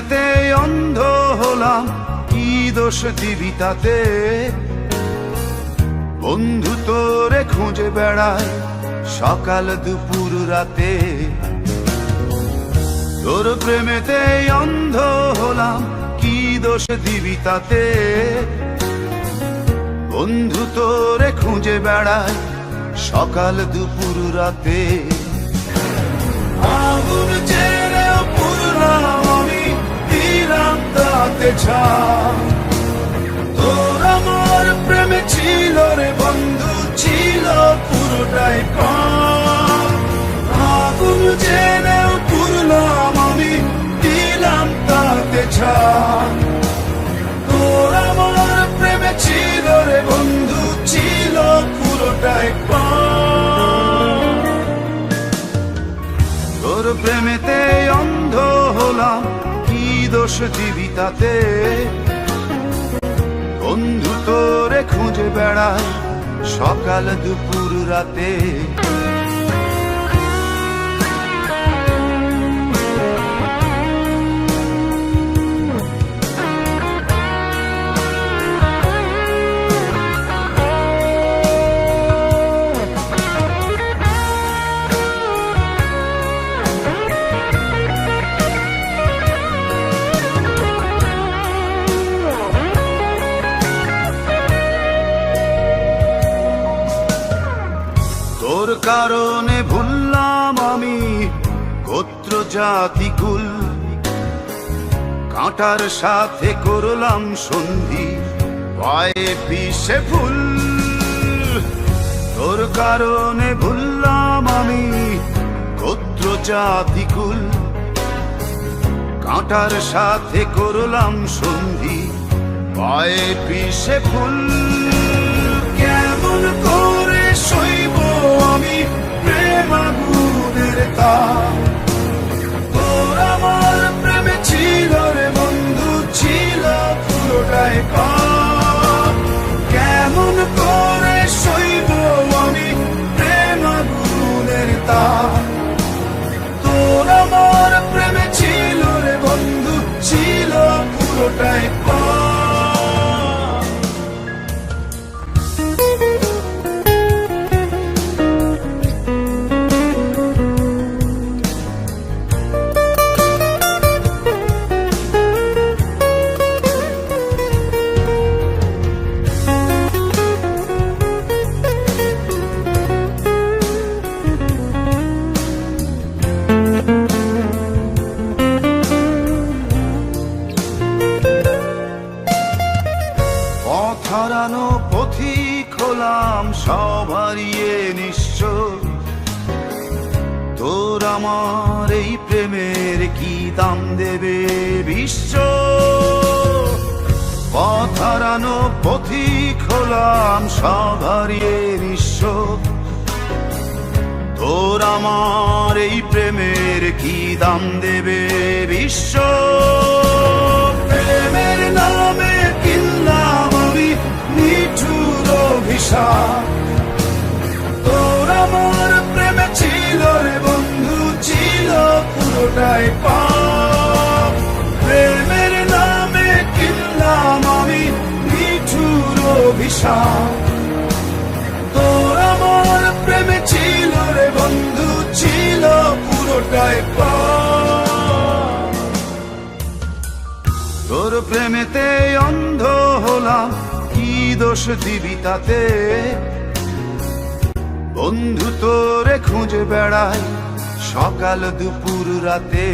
প্রেমেতে অন্ধ হলাম, কি দোষ দিবি তাতে? বন্ধু তোরে খুঁজে বেড়ায় সকাল দুপুর রাতে। তোর প্রেমেতে অন্ধ হলাম, কি দোষ দিবি তাতে? বন্ধু তোরে খুঁজে বেড়ায় সকাল দুপুর রাতে। আগুন জেলেও পুরলাম আমি, দিলাম তাতে ছাই। তোর আমার প্রেমে ছিল রে বন্ধু, ছিল পুরোটাই প্রাণ। আগুন জেলেও পুরলাম আমি, দিলাম তাতে ছাই। তোর আমার প্রেমে ছিল রে বন্ধু, ছিল পুরোটাই প্রাণ। তোর প্রেমেতে অন্ধ হলাম, কি দোষ দিবি তাতে? বন্ধু তোরে খুঁজে বেড়ায় সকাল দুপুর রাতে। তোর কারণে ভুললাম আমি গোত্র জাতি কুল, কাঁটার সাথে করলাম সন্ধি, পায়ে পিষে ফুল। তোর কারণে ভুললাম আমি গোত্র জাতি কুল, কাঁটার সাথে করলাম সন্ধি, পায়ে পিষে ফুল। কেমন করে সইব আমি প্রেম আগুনের তাপ? তোর আমার প্রেমে ছিল রে বন্ধু, ছিল পুরোটাই পাপ। কেমন করে সইব আমি প্রেম আগুনের তাপ? তোর আমার প্রেমে ছিল রে বন্ধু, ছিল পুরোটাই পাপ। হারানো পথিক হলাম, সব হারিয়ে নিঃস্ব। তোর আমার এই প্রেমের কি দাম দেবে বিশ্ব? পথ হারানো পথিক হলাম, সব হারিয়ে নিঃস্ব। তোর আমার এই প্রেমের কি দাম দেবে বিশ্ব? প্রেমের নামে কিনলাম আমি নিঠুর অভিশাপ। তোর আমার প্রেমে ছিল রে বন্ধু, ছিল পুরোটাই পাপ। প্রেমের নামে কিনলাম আমি নিঠুর অভিশাপ। তোর আমার প্রেমে ছিল রে বন্ধু, ছিল পুরোটাই পাপ। তোর প্রেমেতে অন্ধ হলাম, কি দোষ দিবি তাতে? বন্ধু তোরে খুঁজে বেড়ায় সকাল দুপুর রাতে।